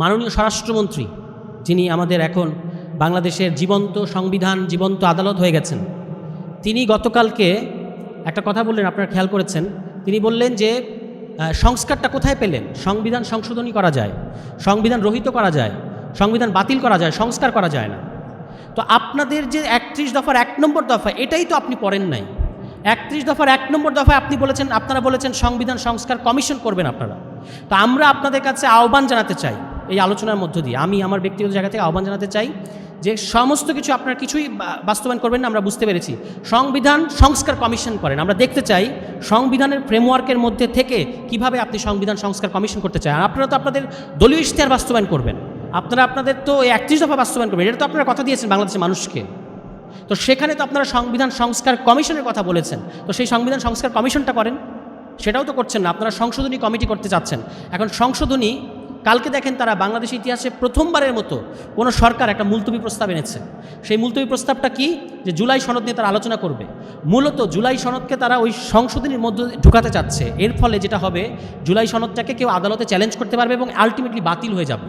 মাননীয় স্বরাষ্ট্রমন্ত্রী, যিনি আমাদের এখন বাংলাদেশের জীবন্ত সংবিধান, জীবন্ত আদালত হয়ে গেছেন, তিনি গতকালকে একটা কথা বললেন, আপনারা খেয়াল করেছেন। তিনি বললেন যে সংস্কারটা কোথায় পেলেন? সংবিধান সংশোধনী করা যায়, সংবিধান রহিত করা যায়, সংবিধান বাতিল করা যায়, সংস্কার করা যায় না। তো আপনাদের যে ৩১ দফার ১ নম্বর দফা, এটাই তো আপনি পড়েন নাই। ৩১ দফার 1 নম্বর দফায় আপনারা বলেছেন সংবিধান সংস্কার কমিশন করবেন আপনারা। তো আমরা আপনাদের কাছে আহ্বান জানাতে চাই, এই আলোচনার মধ্য দিয়ে আমি আমার ব্যক্তিগত জায়গা থেকে আহ্বান জানাতে চাই যে সমস্ত কিছু আপনারা কিছুই বাস্তবায়ন করবেন না, আমরা বুঝতে পেরেছি। সংবিধান সংস্কার কমিশন করেন। আমরা দেখতে চাই সংবিধানের ফ্রেমওয়ার্কের মধ্যে থেকে কিভাবে আপনি সংবিধান সংস্কার কমিশন করতে চান। আপনারা তো আপনাদের দলীয় ইশতেহার বাস্তবায়ন করবেন, আপনাদের তো ৩১ দফা বাস্তবায়ন করবেন, এটা তো আপনারা কথা দিয়েছেন বাংলাদেশের মানুষকে। তো সেখানে তো আপনারা সংবিধান সংস্কার কমিশনের কথা বলেছেন, তো সেই সংবিধান সংস্কার কমিশনটা করেন, সেটাও তো করছেন না। আপনারা সংশোধনী কমিটি করতে চাচ্ছেন। এখন সংশোধনী, কালকে দেখেন তারা বাংলাদেশের ইতিহাসে প্রথমবারের মতো কোনো সরকার একটা মুলতবি প্রস্তাব এনেছে। সেই মুলতবি প্রস্তাবটা কি? যে জুলাই সনদ নিয়ে তারা আলোচনা করবে। মূলত জুলাই সনদকে তারা ওই সংশোধনীর মধ্যে ঢুকাতে চাচ্ছে। এর ফলে যেটা হবে, জুলাই সনদটাকে কেউ আদালতে চ্যালেঞ্জ করতে পারবে এবং আলটিমেটলি বাতিল হয়ে যাবে।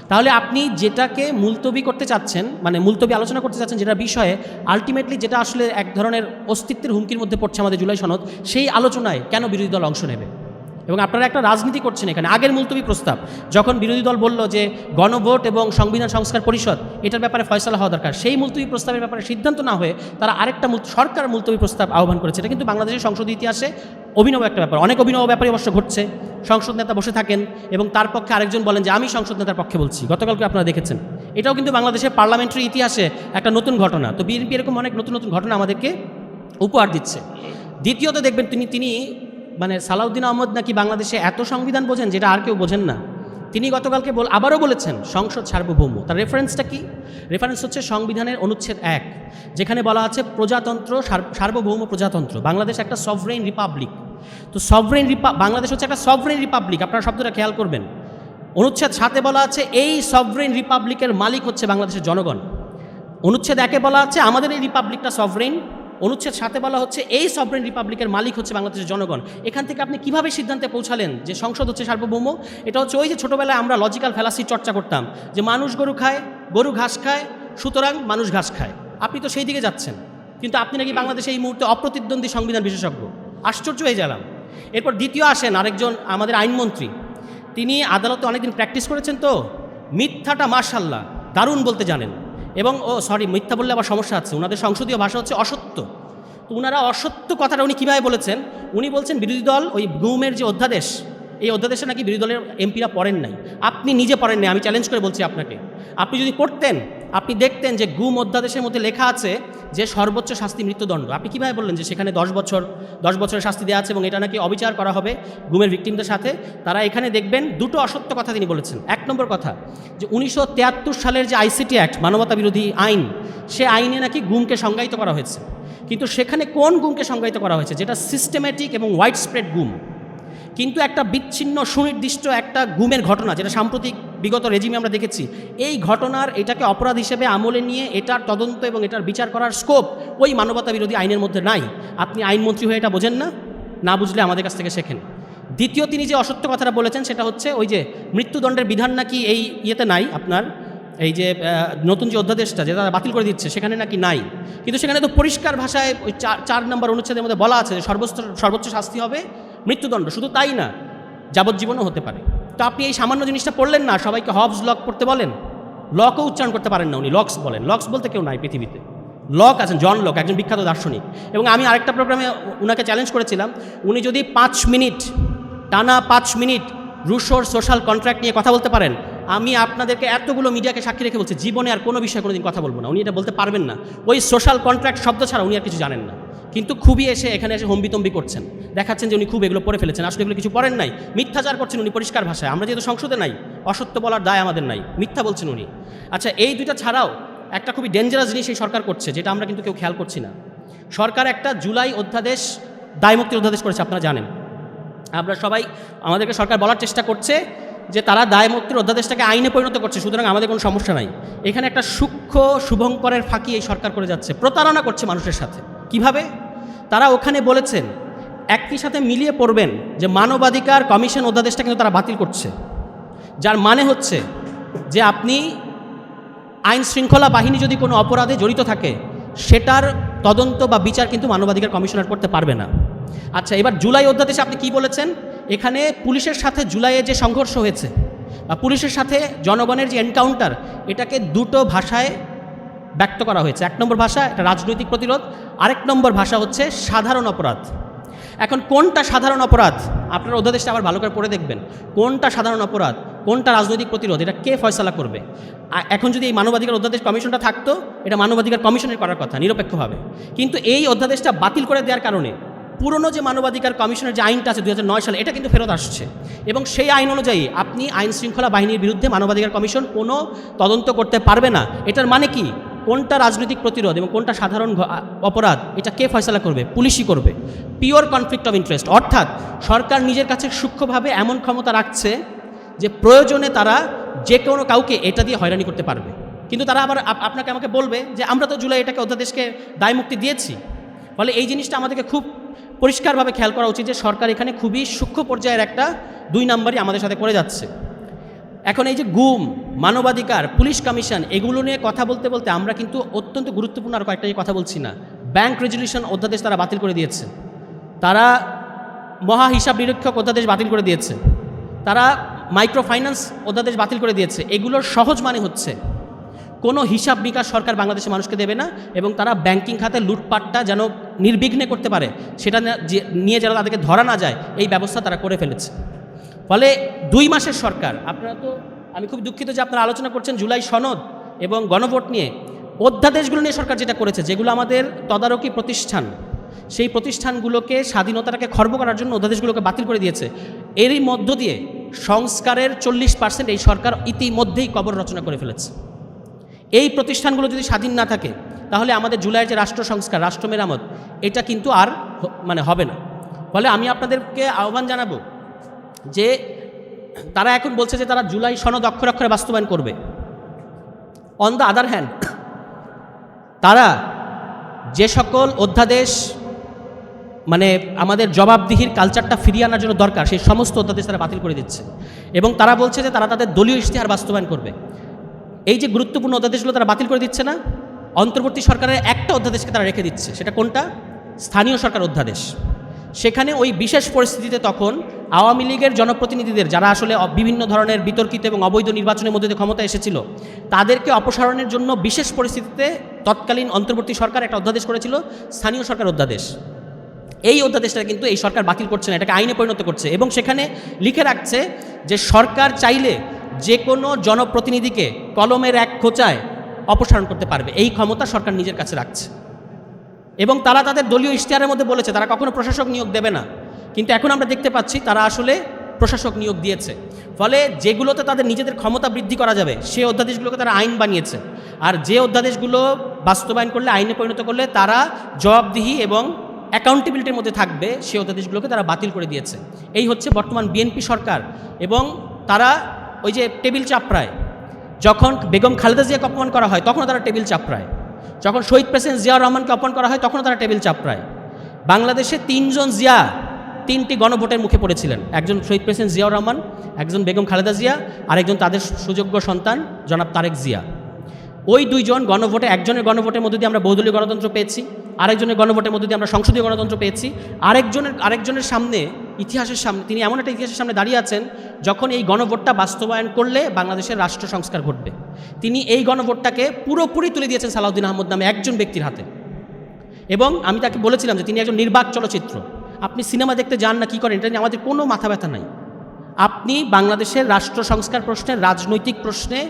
তাহলে আপনি যেটাকে মুলতবি করতে চাচ্ছেন, মানে মুলতবি আলোচনা করতে চাচ্ছেন, যেটা বিষয়ে আলটিমেটলি যেটা আসলে এক ধরনের অস্তিত্বের হুমকির মধ্যে পড়ছে আমাদের জুলাই সনদ, সেই আলোচনায় কেন বিরোধী দল অংশ নেবে? এবং আপনারা একটা রাজনীতি করছেন এখানে। আগের মুলতবি প্রস্তাব যখন বিরোধী দল বলল যে গণভোট এবং সংবিধান সংস্কার পরিষদ এটার ব্যাপারে ফয়সালা হওয়া দরকার, সেই মুলতবি প্রস্তাবের ব্যাপারে সিদ্ধান্ত না হয়ে তারা আরেকটা সরকার মুলতবি প্রস্তাব আহ্বান করেছে। এটা কিন্তু বাংলাদেশের সংসদ ইতিহাসে অভিনব একটা ব্যাপার। অনেক অভিনব ব্যাপারে অবশ্য ঘটছে। সংসদ নেতা বসে থাকেন এবং তার পক্ষে আরেকজন বলেন যে আমি সংসদ নেতার পক্ষে বলছি। গতকালকে আপনারা দেখেছেন। এটাও কিন্তু বাংলাদেশের পার্লামেন্টারি ইতিহাসে একটা নতুন ঘটনা। তো বিএনপি এরকম অনেক নতুন নতুন ঘটনা আমাদেরকে উপহার দিচ্ছে। দ্বিতীয়ত দেখবেন তিনি মানে সালাউদ্দিন আহমদ নাকি বাংলাদেশে এত সংবিধান বোঝেন যেটা আর কেউ বোঝেন না। তিনি গতকালকে আবারও বলেছেন সংসদ সার্বভৌম। তার রেফারেন্সটা কি? রেফারেন্স হচ্ছে সংবিধানের অনুচ্ছেদ 1, যেখানে বলা আছে প্রজাতন্ত্র, সার্বভৌম প্রজাতন্ত্র। বাংলাদেশ একটা সভরেইন রিপাবলিক। তো বাংলাদেশ হচ্ছে একটা সভরেইন রিপাবলিক। আপনারা শব্দটা খেয়াল করবেন। অনুচ্ছেদ 7-এ বলা আছে এই সভরেইন রিপাবলিকের মালিক হচ্ছে বাংলাদেশের জনগণ। অনুচ্ছেদ 1-এ বলা আছে আমাদের এই রিপাবলিকটা সভরেইন। অনুচ্ছেদ 7-এ বলা হচ্ছে এই সভরেইন রিপাবলিকের মালিক হচ্ছে বাংলাদেশের জনগণ। এখান থেকে আপনি কিভাবে সিদ্ধান্তে পৌঁছালেন যে সংসদ হচ্ছে সার্বভৌম? এটা হচ্ছে ওই যে ছোটোবেলায় আমরা লজিক্যাল ফ্যালাসির চর্চা করতাম যে মানুষ গরু খায়, গরু ঘাস খায়, সুতরাং মানুষ ঘাস খায়। আপনি তো সেই দিকে যাচ্ছেন, কিন্তু আপনি নাকি বাংলাদেশে এই মুহূর্তে অপ্রতিদ্বন্দ্বী সংবিধান বিশেষজ্ঞ। আশ্চর্য হয়ে গেলাম। এরপর দ্বিতীয় আসেন আরেকজন আমাদের আইনমন্ত্রী। তিনি আদালতে অনেকদিন প্র্যাকটিস করেছেন, তো মিথ্যাটা মাশাআল্লাহ দারুণ বলতে জানেন। এবং মিথ্যা বললে আবার সমস্যা আছে, ওনাদের সংসদীয় ভাষা হচ্ছে অসত্য। তো ওনারা অসত্য কথাটা উনি কীভাবে বলেছেন? উনি বলছেন বিরোধী দল ওই গুমের যে অধ্যাদেশ, এই অধ্যাদেশে নাকি বিরোধী দলের এমপিরা পড়েন নাই। আপনি নিজে পড়েন নাই, আমি চ্যালেঞ্জ করে বলছি আপনাকে। আপনি যদি পড়তেন, আপনি দেখতেন যে গুম অধ্যাদেশের মধ্যে লেখা আছে যে সর্বোচ্চ শাস্তি মৃত্যুদণ্ড। আপনি কীভাবে বললেন যে সেখানে 10 বছরের শাস্তি দেওয়া আছে এবং এটা নাকি অবিচার করা হবে গুমের ভিকটিমদের সাথে? তারা এখানে দেখবেন দুটো অসত্য কথা তিনি বলেছেন। 1 নম্বর কথা, যে 1973 সালের যে আইসিটি অ্যাক্ট, মানবতা বিরোধী আইন, সে আইনে নাকি গুমকে সংজ্ঞায়িত করা হয়েছে। কিন্তু সেখানে কোন গুমকে সংজ্ঞায়িত করা হয়েছে? যেটা সিস্টেম্যাটিক এবং ওয়াইড স্প্রেড গুম। কিন্তু একটা বিচ্ছিন্ন সুনির্দিষ্ট একটা গুমের ঘটনা, যেটা সাম্প্রতিক বিগত রেজিমে আমরা দেখেছি, এই ঘটনার এটাকে অপরাধ হিসেবে আমলে নিয়ে এটার তদন্ত এবং এটার বিচার করার স্কোপ ওই মানবতা বিরোধী আইনের মধ্যে নাই। আপনি আইনমন্ত্রী হয়ে এটা বোঝেন না? না বুঝলে আমাদের কাছ থেকে শেখেন। দ্বিতীয়, তিনি যে অসত্য কথাটা বলেছেন সেটা হচ্ছে ওই যে মৃত্যুদণ্ডের বিধান নাকি এই ইয়েতে নাই, আপনার এই যে নতুন যে অধ্যাদেশটা যেটা বাতিল করে দিচ্ছে সেখানে নাকি নাই। কিন্তু সেখানে তো পরিষ্কার ভাষায় ওই 4 নম্বর অনুচ্ছেদের মধ্যে বলা আছে যে সর্বোচ্চ শাস্তি হবে মৃত্যুদণ্ড। শুধু তাই না, যাবজ্জীবনও হতে পারে। তো আপনি এই সামান্য জিনিসটা পড়লেন না, সবাইকে হবস লক পড়তে বলেন, লকও উচ্চারণ করতে পারেন না উনি, লক্স বলেন। লক্স বলতে কেউ নাই পৃথিবীতে। লক আছেন, জন লক, একজন বিখ্যাত দার্শনিক। এবং আমি আরেকটা প্রোগ্রামে উনাকে চ্যালেঞ্জ করেছিলাম, উনি যদি 5 মিনিট টানা 5 মিনিট রুশোর সোশ্যাল কন্ট্রাক্ট নিয়ে কথা বলতে পারেন, আমি আপনাদেরকে এতগুলো মিডিয়াকে সাক্ষী রেখে বলছি জীবনে আর কোনো বিষয়ে কোনোদিন কথা বলবো না। উনি এটা বলতে পারবেন না। ওই সোশ্যাল কন্ট্রাক্ট শব্দ ছাড়া উনি আর কিছু জানেন না। কিন্তু খুবই এখানে এসে হম্বিতম্বি করছেন, দেখাচ্ছেন যে উনি খুব এগুলো পড়ে ফেলেছেন। আসলে এগুলো কিছু পড়েন নাই, মিথ্যাচার করছেন উনি পরিষ্কার ভাষায়। আমরা যেহেতু সংসদে নাই, অসত্য বলার দায় আমাদের নাই, মিথ্যা বলছেন উনি। আচ্ছা, এই দুইটা ছাড়াও একটা খুবই ডেঞ্জারাস জিনিস এই সরকার করছে, যেটা আমরা কিন্তু কেউ খেয়াল করছি না। সরকার একটা জুলাই অধ্যাদেশ, দায়মুক্তির অধ্যাদেশ করেছে, আপনারা জানেন। আমরা সবাই, আমাদেরকে সরকার বলার চেষ্টা করছে যে তারা দায়মুক্তির অধ্যাদেশটাকে আইনে পরিণত করছে, সুতরাং আমাদের কোনো সমস্যা নাই। এখানে একটা সূক্ষ্ম শুভঙ্করের ফাঁকি এই সরকার করে যাচ্ছে, প্রতারণা করছে মানুষের সাথে। কিভাবে? তারা ওখানে বলেছেন একই সাথে মিলিয়ে পড়বেন যে মানবাধিকার কমিশন অধ্যাদেশটা কিন্তু তারা বাতিল করছে। যার মানে হচ্ছে যে আপনি আইন শৃঙ্খলা বাহিনী যদি কোনো অপরাধে জড়িত থাকে সেটার তদন্ত বা বিচার কিন্তু মানবাধিকার কমিশনার করতে পারবে না। আচ্ছা, এবার জুলাই অধ্যাদেশে আপনি কি বলেছেন? এখানে পুলিশের সাথে জুলাইয়ে যে সংঘর্ষ হয়েছে বা পুলিশের সাথে জনগণের যে এনকাউন্টার, এটাকে দুটো ভাষায় ব্যক্ত করা হয়েছে। এক নম্বর ভাষা এটা রাজনৈতিক প্রতিরোধ, আরেক নম্বর ভাষা হচ্ছে সাধারণ অপরাধ। এখন কোনটা সাধারণ অপরাধ আপনারা অধ্যাদেশটা আবার ভালো করে পড়ে দেখবেন, কোনটা সাধারণ অপরাধ কোনটা রাজনৈতিক প্রতিরোধ এটা কে ফয়সালা করবে। এখন যদি এই মানবাধিকার অধ্যাদেশ কমিশনটা থাকতো, এটা মানবাধিকার কমিশনের করার কথা নিরপেক্ষভাবে, কিন্তু এই অধ্যাদেশটা বাতিল করে দেওয়ার কারণে পুরনো যে মানবাধিকার কমিশনের যে আইনটা আছে 2009 সালে, এটা কিন্তু ফেরত আসছে এবং সেই আইন অনুযায়ী আপনি আইন শৃঙ্খলা বাহিনীর বিরুদ্ধে মানবাধিকার কমিশন কোনো তদন্ত করতে পারবে না। এটার মানে কি, কোনটা রাজনৈতিক প্রতিরোধ এবং কোনটা সাধারণ অপরাধ এটা কে ফয়সালা করবে? পুলিশই করবে। পিওর কনফ্লিক্ট অফ ইন্টারেস্ট, অর্থাৎ সরকার নিজের কাছে সূক্ষ্মভাবে এমন ক্ষমতা রাখছে যে প্রয়োজনে তারা যে কোনো কাউকে এটা দিয়ে হয়রানি করতে পারবে। কিন্তু তারা আবার আপনাকে আমাকে বলবে যে আমরা তো জুলাই এটাকে অধ্যাদেশকে দায়মুক্তি দিয়েছি। ফলে এই জিনিসটা আমাদেরকে খুব পরিষ্কারভাবে খেয়াল করা উচিত যে সরকার এখানে খুবই সূক্ষ্ম পর্যায়ের একটা 2 নম্বরই আমাদের সাথে করে যাচ্ছে। এখন এই যে গুম, মানবাধিকার, পুলিশ কমিশন, এগুলো নিয়ে কথা বলতে বলতে আমরা কিন্তু অত্যন্ত গুরুত্বপূর্ণ আর কয়েকটা কথা বলছি না। ব্যাংক রেজুলেশন অধ্যাদেশ তারা বাতিল করে দিয়েছে, তারা মহা হিসাব নিরীক্ষক অধ্যাদেশ বাতিল করে দিয়েছে, তারা মাইক্রো ফাইন্যান্স অধ্যাদেশ বাতিল করে দিয়েছে। এগুলোর সহজ মানে হচ্ছে কোনো হিসাব বিকাশ সরকার বাংলাদেশের মানুষকে দেবে না এবং তারা ব্যাংকিং খাতে লুটপাটটা যেন নির্বিঘ্নে করতে পারে, সেটা নিয়ে যেন তাদেরকে ধরা না যায়, এই ব্যবস্থা তারা করে ফেলেছে। ফলে 2 মাসের সরকার, আপনারা তো, আমি খুব দুঃখিত যে আপনারা আলোচনা করছেন জুলাই সনদ এবং গণভোট নিয়ে। অধ্যাদেশগুলো নিয়ে সরকার যেটা করেছে, যেগুলো আমাদের তদারকি প্রতিষ্ঠান, সেই প্রতিষ্ঠানগুলোকে স্বাধীনতাটাকে খর্ব করার জন্য অধ্যাদেশগুলোকে বাতিল করে দিয়েছে। এরই মধ্য দিয়ে সংস্কারের 40% এই সরকার ইতিমধ্যেই কবর রচনা করে ফেলেছে। এই প্রতিষ্ঠানগুলো যদি স্বাধীন না থাকে তাহলে আমাদের জুলাইয়ের যে রাষ্ট্র সংস্কার, রাষ্ট্র মেরামত, এটা কিন্তু আর হবে না। ফলে আমি আপনাদেরকে আহ্বান জানাবো যে তারা এখন বলছে যে তারা জুলাই সনদ অক্ষরে অক্ষরে বাস্তবায়ন করবে। অন দ্য আদার হ্যান্ড, তারা যে সকল অধ্যাদেশ আমাদের জবাবদিহির কালচারটা ফিরিয়ে আনার জন্য দরকার, সেই সমস্ত অধ্যাদেশ তারা বাতিল করে দিচ্ছে এবং তারা বলছে যে তারা তাদের দলীয় ইশতেহার বাস্তবায়ন করবে। এই যে গুরুত্বপূর্ণ অধ্যাদেশগুলো তারা বাতিল করে দিচ্ছে না, অন্তর্বর্তী সরকারের একটা অধ্যাদেশকে তারা রেখে দিচ্ছে। সেটা কোনটা? স্থানীয় সরকার অধ্যাদেশ। সেখানে ওই বিশেষ পরিস্থিতিতে তখন আওয়ামী লীগের জনপ্রতিনিধিদের, যারা আসলে বিভিন্ন ধরনের বিতর্কিত এবং অবৈধ নির্বাচনের মধ্যে দিয়ে ক্ষমতা এসেছিল, তাদেরকে অপসারণের জন্য বিশেষ পরিস্থিতিতে তৎকালীন অন্তর্বর্তী সরকার একটা অধ্যাদেশ করেছিল, স্থানীয় সরকার অধ্যাদেশ। এই অধ্যাদেশটা কিন্তু এই সরকার বাতিল করছে না, এটাকে আইনে পরিণত করছে এবং সেখানে লিখে রাখছে যে সরকার চাইলে যে কোনো জনপ্রতিনিধিকে কলমের এক খোঁচায় অপসারণ করতে পারবে। এই ক্ষমতা সরকার নিজের কাছে রাখছে এবং তারা তাদের দলীয় ইশতেহারের মধ্যে বলেছে তারা কখনো প্রশাসক নিয়োগ দেবে না, কিন্তু এখন আমরা দেখতে পাচ্ছি তারা আসলে প্রশাসক নিয়োগ দিয়েছে। ফলে যেগুলোতে তাদের নিজেদের ক্ষমতা বৃদ্ধি করা যাবে সেই অধ্যাদেশগুলোকে তারা আইন বানিয়েছে, আর যে অধ্যাদেশগুলো বাস্তবায়ন করলে, আইনে পরিণত করলে তারা জবাবদিহি এবং অ্যাকাউন্টেবিলিটির মধ্যে থাকবে, সেই অধ্যাদেশগুলোকে তারা বাতিল করে দিয়েছে। এই হচ্ছে বর্তমান বিএনপি সরকার। এবং তারা ওই যে টেবিল চাপড়ায়, যখন বেগম খালেদা জিয়াকে অপমান করা হয় তখনও তারা টেবিল চাপড়ায়, যখন শহীদ প্রেসিডেন্ট জিয়াউর রহমানকে অপমান করা হয় তখনও তারা টেবিল চাপড়ায়। বাংলাদেশে 3 জন জিয়া 3টি গণভোটের মুখে পড়েছিলেন, একজন শহীদ প্রেসিডেন্ট জিয়াউর রহমান, একজন বেগম খালেদা জিয়া, আরেকজন তাদের সুযোগ্য সন্তান জনাব তারেক জিয়া। ওই 2 জন গণভোটে, একজনের গণভোটের মধ্যে দিয়ে আমরা বহুদলীয় গণতন্ত্র পেয়েছি, আরেকজনের গণভোটের মধ্যে দিয়ে আমরা সংসদীয় গণতন্ত্র পেয়েছি। আরেকজনের সামনে, ইতিহাসের সামনে, তিনি এমন একটা ইতিহাসের সামনে দাঁড়িয়ে আছেন যখন এই গণভোটটা বাস্তবায়ন করলে বাংলাদেশের রাষ্ট্র সংস্কার ঘটবে। তিনি এই গণভোটটাকে পুরোপুরি তুলে দিয়েছেন সালাউদ্দিন আহমদ নামে একজন ব্যক্তির হাতে। এবং আমি তাকে বলেছিলাম যে তিনি একজন নির্বাক চলচ্চিত্র, আপনি সিনেমা দেখতে যান না কি করেন, এটা নিয়ে আমাদের কোনো মাথা ব্যথা নাই। আপনি বাংলাদেশের রাষ্ট্র সংস্কার প্রশ্নে, রাজনৈতিক প্রশ্নে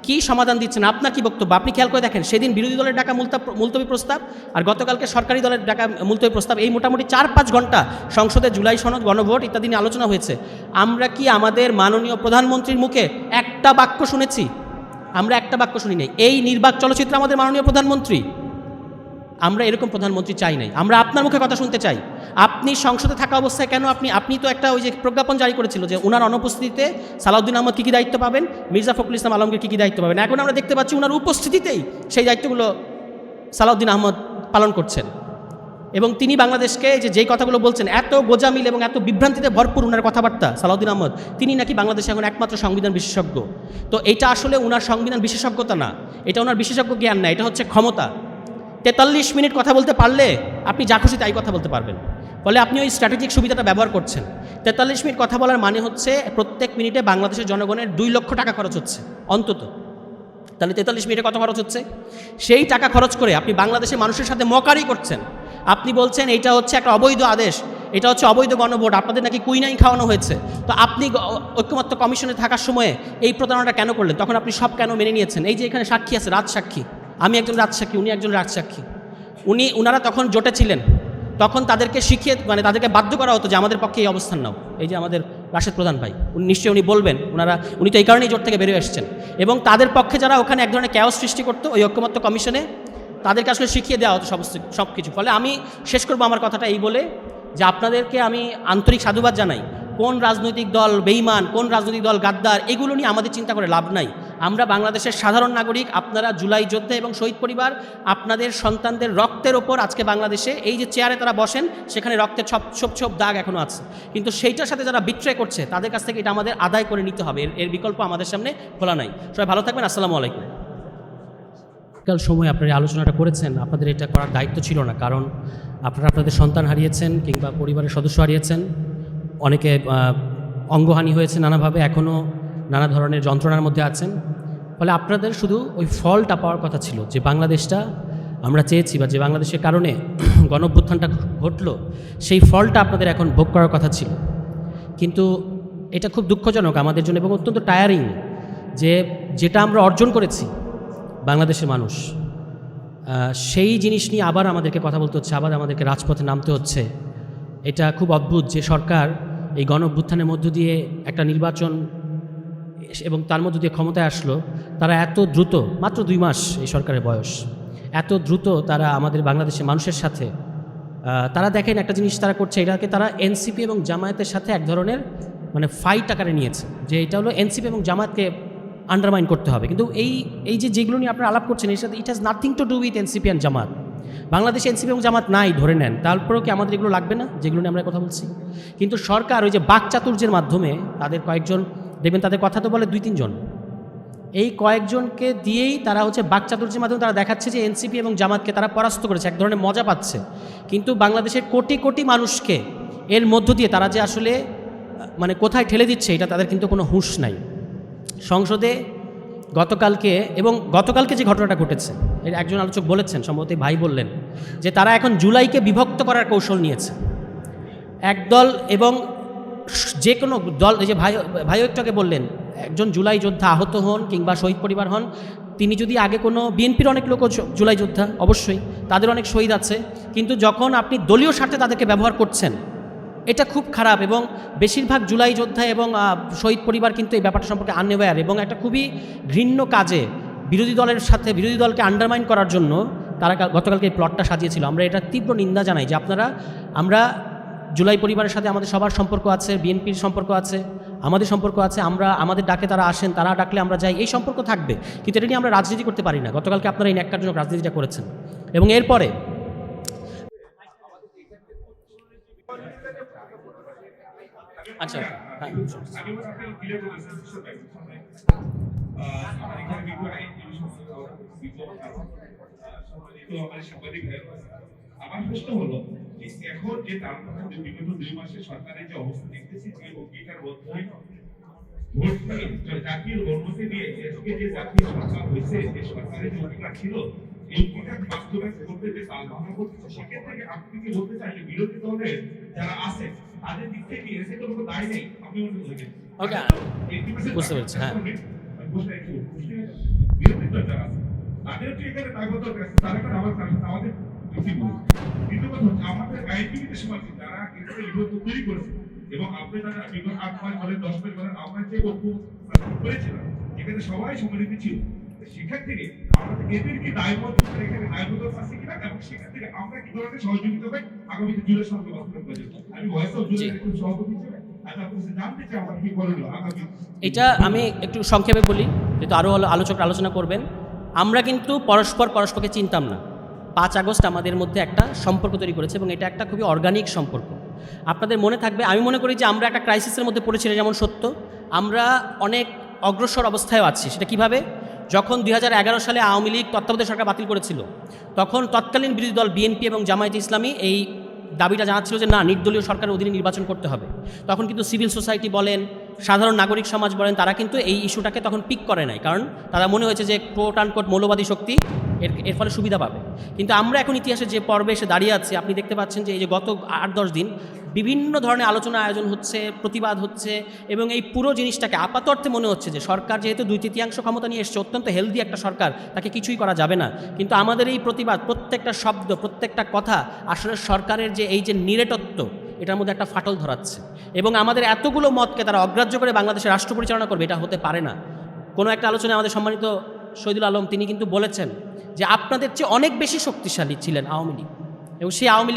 কি সমাধান দিচ্ছেন, আপনার কি বক্তব্য? আপনি খেয়াল করে দেখেন, সেদিন বিরোধী দলের ডাকা মুলতবি প্রস্তাব আর গতকালকে সরকারি দলের ডাকা মুলতবি প্রস্তাব, এই মোটামুটি 4-5 ঘন্টা সংসদে জুলাই সনদ, গণভোট ইত্যাদি নিয়ে আলোচনা হয়েছে। আমরা কি আমাদের মাননীয় প্রধানমন্ত্রীর মুখে একটা বাক্য শুনেছি? আমরা একটা বাক্য শুনি নাই। এই নির্বাক চলচ্চিত্র আমাদের মাননীয় প্রধানমন্ত্রী। আমরা এরকম প্রধানমন্ত্রী চাই নাই, আমরা আপনার মুখে কথা শুনতে চাই। আপনি সংসদে থাকা অবস্থায় কেন আপনি তো একটা ওই যে প্রজ্ঞাপন জারি করেছিল যে ওনার অনুপস্থিতিতে সালাউদ্দিন আহমদ কী কী দায়িত্ব পাবেন, মির্জা ফখরুল ইসলাম আলমগীর কী কী দায়িত্ব পাবেন। এখন আমরা দেখতে পাচ্ছি ওনার উপস্থিতিতেই সেই দায়িত্বগুলো সালাউদ্দিন আহমদ পালন করছেন। এবং তিনি বাংলাদেশকে যেই কথাগুলো বলছেন এত গোজামিল এবং এত বিভ্রান্তিতে ভরপুর ওনার কথাবার্তা, সালাউদ্দিন আহমদ, তিনি নাকি বাংলাদেশে এখন একমাত্র সংবিধান বিশেষজ্ঞ। তো এটা আসলে ওনার সংবিধান বিশেষজ্ঞতা না, এটা ওনার বিশেষজ্ঞ জ্ঞান না, এটা হচ্ছে ক্ষমতা। 43 মিনিট কথা বলতে পারলে আপনি যা খুশি তাই কথা বলতে পারবেন। ফলে আপনি ওই স্ট্র্যাটেজিক সুবিধাটা ব্যবহার করছেন। 43 মিনিট কথা বলার মানে হচ্ছে প্রত্যেক মিনিটে বাংলাদেশের জনগণের 2 লক্ষ টাকা খরচ হচ্ছে অন্তত। তাহলে 43 মিনিটে কত খরচ হচ্ছে? সেই টাকা খরচ করে আপনি বাংলাদেশের মানুষের সাথে মকারি করছেন। আপনি বলছেন এইটা হচ্ছে একটা অবৈধ আদেশ, এটা হচ্ছে অবৈধ গণভোট, আপনাদের নাকি কুইনাইন খাওয়ানো হয়েছে। তো আপনি ঐক্যমত্য কমিশনে থাকার সময়ে এই প্রতারণাটা কেন করলেন? তখন আপনি সব কেন মেনে নিয়েছেন? এই যে এখানে সাক্ষী আছে, রাজসাক্ষী, আমি একজন রাজসাক্ষী, উনি একজন রাজসাক্ষী। ওনারা তখন জোটে ছিলেন, তখন তাদেরকে শিখিয়ে তাদেরকে বাধ্য করা হতো যে আমাদের পক্ষে এই অবস্থান নাও। এই যে আমাদের রাশেদ প্রধান ভাই, নিশ্চয়ই উনি বলবেন, উনি তো এই কারণেই জোট থেকে বেরিয়ে এসেছেন। এবং তাদের পক্ষে যারা ওখানে এক ধরনের ক্যাওস সৃষ্টি করতো ওই ঐক্যমত্য কমিশনে, তাদেরকে আসলে শিখিয়ে দেওয়া হতো সব কিছু। ফলে আমি শেষ করবো আমার কথাটা এই বলে যে আপনাদেরকে আমি আন্তরিক সাধুবাদ জানাই। কোন রাজনৈতিক দল বেঈমান, কোন রাজনৈতিক দল গাদ্দার, এগুলো নিয়ে আমাদের চিন্তা করে লাভ নাই। আমরা বাংলাদেশের সাধারণ নাগরিক, আপনারা জুলাই যোদ্ধা এবং শহীদ পরিবার, আপনাদের সন্তানদের রক্তের ওপর আজকে বাংলাদেশে এই যে চেয়ারে তারা বসেন, সেখানে রক্তের ছোপ দাগ এখনও আছে। কিন্তু সেইটার সাথে যারা বিট্রে করছে তাদের কাছ থেকে এটা আমাদের আদায় করে নিতে হবে, এর বিকল্প আমাদের সামনে খোলা নাই। সবাই ভালো থাকবেন, আসসালামু আলাইকুম। কাল সময় আপনারা আলোচনাটা করেছেন, আপনাদের এটা করার দায়িত্ব ছিল না, কারণ আপনারা আপনাদের সন্তান হারিয়েছেন কিংবা পরিবারের সদস্য হারিয়েছেন, অনেকে অঙ্গহানি হয়েছে নানাভাবে, এখনও নানা ধরনের যন্ত্রণার মধ্যে আছেন। ফলে আপনাদের শুধু ওই ফলটা পাওয়ার কথা ছিল, যে বাংলাদেশটা আমরা চেয়েছি বা যে বাংলাদেশের কারণে গণঅভ্যুত্থানটা ঘটলো, সেই ফলটা আপনাদের এখন ভোগ করার কথা ছিল। কিন্তু এটা খুব দুঃখজনক আমাদের জন্য এবং অত্যন্ত টায়ারিং যে যেটা আমরা অর্জন করেছি বাংলাদেশের মানুষ, সেই জিনিস নিয়ে আবার আমাদেরকে কথা বলতে হচ্ছে, আবার আমাদেরকে রাজপথে নামতে হচ্ছে। এটা খুব অদ্ভুত যে সরকার এই গণঅভ্যুত্থানের মধ্য দিয়ে একটা নির্বাচন এবং তার মধ্য দিয়ে ক্ষমতায় আসলো, তারা এত দ্রুত, মাত্র 2 মাস এই সরকারের বয়স, এত দ্রুত তারা আমাদের বাংলাদেশের মানুষের সাথে তারা দেখেন একটা জিনিস তারা করছে, এটাকে তারা এনসিপি এবং জামায়াতের সাথে এক ধরনের ফাইট আকারে নিয়েছে, যে এটা হলো এনসিপি এবং জামায়াতকে আন্ডারমাইন করতে হবে। কিন্তু এই যেগুলো নিয়ে আপনারা আলাপ করছেন, এর সাথে it has nothing to do with NCP and Jamaat. বাংলাদেশে এনসিপি এবং জামাত নাই ধরে নেন, তারপরেও কি আমাদের এগুলো লাগবে না যেগুলো নিয়ে আমরা কথা বলছি? কিন্তু সরকার ওই যে বাকচাতুর্যের মাধ্যমে তাদের কয়েকজন, দেখবেন তাদের কথা তো বলে 2-3 জন, এই কয়েকজনকে দিয়েই তারা হচ্ছে বাকচাতুর্যের মাধ্যমে তারা দেখাচ্ছে যে এনসিপি এবং জামাতকে তারা পরাস্ত করেছে, এক ধরনের মজা পাচ্ছে। কিন্তু বাংলাদেশের কোটি কোটি মানুষকে এর মধ্য দিয়ে তারা যে আসলে কোথায় ঠেলে দিচ্ছে, এটা তাদের কিন্তু কোনো হুঁশ নাই। সংসদে গতকালকে যে ঘটনাটা ঘটেছে, এর একজন আলোচক বলেছেন, সম্ভবত ভাই বললেন, যে তারা এখন জুলাইকে বিভক্ত করার কৌশল নিয়েছে একদল, এবং যে কোনো দল, এই যে ভাই একটু আগে বললেন, একজন জুলাই যোদ্ধা আহত হন কিংবা শহীদ পরিবার হন, তিনি যদি আগে কোনো বিএনপির অনেক লোক জুলাই যোদ্ধা, অবশ্যই তাদের অনেক শহীদ আছে, কিন্তু যখন আপনি দলীয় স্বার্থে তাদেরকে ব্যবহার করছেন, এটা খুব খারাপ। এবং বেশিরভাগ জুলাই যোদ্ধা এবং শহীদ পরিবার কিন্তু এই ব্যাপারটা সম্পর্কে আনএওয়্যার, এবং একটা খুবই ঘৃণ্য কাজে বিরোধী দলকে আন্ডারমাইন করার জন্য তারা গতকালকে এই প্লটটা সাজিয়েছিল। আমরা এটা তীব্র নিন্দা জানাই যে আমরা জুলাই পরিবারের সাথে আমাদের সবার সম্পর্ক আছে, বিএনপির সম্পর্ক আছে, আমাদের সম্পর্ক আছে, আমাদের ডাকে তারা আসেন, তারা ডাকলে আমরা যাই, এই সম্পর্ক থাকবে, কিন্তু এটা নিয়ে আমরা রাজনীতি করতে পারি না। গতকালকে আপনারা এই ন্যাক্কারজনক রাজনীতিটা করেছেন। এবং এরপরে আচ্ছা, হ্যাঁ, আমার প্রশ্ন হলো যে এখন যে তার বিগত 2 মাসে সরকারের যে অবস্থা দেখতেছি, যে অঙ্গীকার বোধহয় ভোট নিয়ে জাতীয় গণমতে দিয়ে আজকে যে জাতীয় সরকার হয়েছে, যে সরকারের যে অঙ্গীকার ছিল, এই অঙ্গীকার বাস্তবায়ন করতে যে তালবাহানা করতেছে, সেক্ষেত্রে আপনি কি বলতে চান যে বিরোধী দলের যারা আছে তাদের দিক থেকে এসে তো কোনো দায় নেই? আপনি মনে করেন ওকে, বুঝতে পেরেছি। হ্যাঁ, বিরোধী দল যারা আছে তাদের কি এখানে দায়বদ্ধ আছে? তারা কেন আমাদের দ্বিতীয় কথা হচ্ছে, আমাদের আইনজীবীদের সময় যারা এখানে বিরোধ তৈরি করেছে, এবং আপনি তারা বিগত 8 মাস বলেন, 10 মাস বলেন, আমরা যে করেছিলাম, এখানে সবাই সম্মিলিত ছিল। সেখান থেকে আমাদের এদের কি দায়বদ্ধ, এখানে দায়বদ্ধ আছে কিনা, এবং সেখান থেকে আমরা কি ধরনের সহযোগিতা পাই আগামীতে জুলাই সঙ্গে বাস্তবায়ন করা যাবে? আমি ভয়েস অফ জুলাই সভাপতি হিসেবে জানতে চাই আমার কি করণীয় আগামী। এটা আমি একটু সংক্ষেপে বলি, যেহেতু আরও আলোচকরা আলোচনা করবেন। আমরা কিন্তু পরস্পরকে চিনতাম না, 5 আগস্ট আমাদের মধ্যে একটা সম্পর্ক তৈরি করেছে এবং এটা একটা খুবই অর্গানিক সম্পর্ক। আপনাদের মনে থাকবে, আমি মনে করি যে আমরা একটা ক্রাইসিসের মধ্যে পড়েছি, যেমন সত্য আমরা অনেক অগ্রসর অবস্থায়ও আছি। সেটা কিভাবে? যখন 2011 সালে আওয়ামী লীগ তত্ত্বাবধায়ক সরকার বাতিল করেছিল, তখন তৎকালীন বিরোধী দল বিএনপি এবং জামায়াতে ইসলামী এই দাবিটা জানাচ্ছিল যে না, নির্দলীয় সরকারের অধীনে নির্বাচন করতে হবে। তখন কিন্তু সিভিল সোসাইটি বলেন, সাধারণ নাগরিক সমাজ বলেন, তারা কিন্তু এই ইস্যুটাকে তখন পিক করে নাই, কারণ তারা মনে হয়েছে যে কোট আনকোট মৌলবাদী শক্তি এর ফলে সুবিধা পাবে। কিন্তু আমরা এখন ইতিহাসে যে পর্বে এসে দাঁড়িয়ে আছি, আপনি দেখতে পাচ্ছেন যে এই যে গত 8-10 দিন বিভিন্ন ধরনের আলোচনা আয়োজন হচ্ছে, প্রতিবাদ হচ্ছে, এবং এই পুরো জিনিসটাকে আপাত অর্থে মনে হচ্ছে যে সরকার যেহেতু 2/3 ক্ষমতা নিয়ে এসছে, অত্যন্ত হেলদি একটা সরকার, তাকে কিছুই করা যাবে না। কিন্তু আমাদের এই প্রতিবাদ, প্রত্যেকটা শব্দ, প্রত্যেকটা কথা আসলে সরকারের যে এই যে নিরেটত্ব, এটার মধ্যে একটা ফাটল ধরাচ্ছে। এবং আমাদের এতগুলো মতকে তারা অগ্রাহ্য করে বাংলাদেশের রাষ্ট্র পরিচালনা করবে, এটা হতে পারে না। কোনো একটা আলোচনায় আমাদের সম্মানিত শহীদুল আলম তিনি কিন্তু বলেছেন যে আপনাদের চেয়ে অনেক বেশি শক্তিশালী ছিলেন আওয়ামী লীগ, এবং সেই আওয়ামী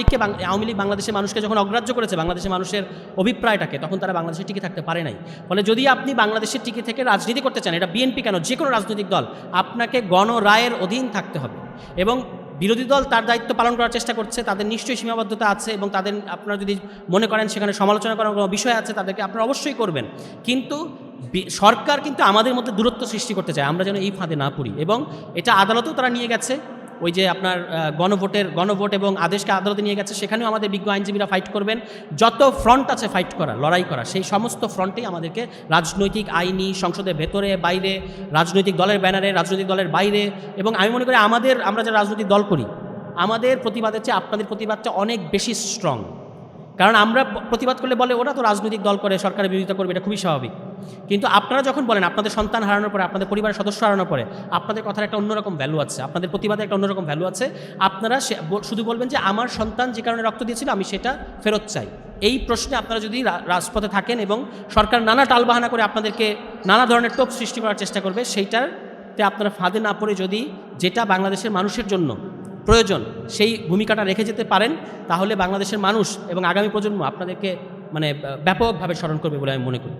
লীগ বাংলাদেশের মানুষকে যখন অগ্রাহ্য করেছে, বাংলাদেশের মানুষের অভিপ্রায়টাকে, তখন তারা বাংলাদেশে টিকে থাকতে পারে নাই। ফলে যদি আপনি বাংলাদেশের টিকে থেকে রাজনীতি করতে চান, এটা বিএনপি কেন, যে কোনো রাজনৈতিক দল, আপনাকে গণরায়ের অধীন থাকতে হবে। এবং বিরোধী দল তার দায়িত্ব পালন করার চেষ্টা করছে, তাদের নিশ্চয়ই সীমাবদ্ধতা আছে, এবং তাদের আপনারা যদি মনে করেন সেখানে সমালোচনা করার কোনো বিষয় আছে, তাদেরকে আপনারা অবশ্যই করবেন। কিন্তু সরকার কিন্তু আমাদের মধ্যে দূরত্ব সৃষ্টি করতে চায়, আমরা যেন এই ফাঁদে না পড়ি। এবং এটা আদালতেও তারা নিয়ে গেছে, ওই যে আপনার গণভোট এবং আদেশকে আদালতে নিয়ে গেছে, সেখানেও আমাদের বিজ্ঞ আইনজীবীরা ফাইট করবেন। যত ফ্রন্ট আছে ফাইট করা, লড়াই করা, সেই সমস্ত ফ্রন্টেই আমাদেরকে রাজনৈতিক, আইনি, সংসদের ভেতরে বাইরে, রাজনৈতিক দলের ব্যানারে, রাজনৈতিক দলের বাইরে, এবং আমি মনে করি আমরা যারা রাজনৈতিক দল করি, আমাদের প্রতিবাদের চেয়ে আপনাদের প্রতিবাদটা অনেক বেশি স্ট্রং। কারণ আমরা প্রতিবাদ করলে বলে ওরা তো রাজনৈতিক দল করে, সরকারের বিরোধিতা করবে, এটা খুবই স্বাভাবিক। কিন্তু আপনারা যখন বলেন আপনাদের সন্তান হারানোর পরে, আপনাদের পরিবারের সদস্য হারানোর পরে, আপনাদের কথার একটা অন্যরকম ভ্যালু আছে, আপনাদের প্রতিবাদের একটা অন্যরকম ভ্যালু আছে। আপনারা শুধু বলবেন যে আমার সন্তান যে কারণে রক্ত দিয়েছিল আমি সেটা ফেরত চাই। এই প্রশ্নে আপনারা যদি রাজপথে থাকেন এবং সরকার নানা টালবাহানা করে আপনাদেরকে নানা ধরনের টোপ সৃষ্টি করার চেষ্টা করবে, সেইটাতে আপনারা ফাঁদে না পড়ে যদি যেটা বাংলাদেশের মানুষের জন্য প্রয়োজন সেই ভূমিকাটা রেখে যেতে পারেন, তাহলে বাংলাদেশের মানুষ এবং আগামী প্রজন্ম আপনাদেরকে ব্যাপকভাবে স্মরণ করবে বলে আমি মনে করি।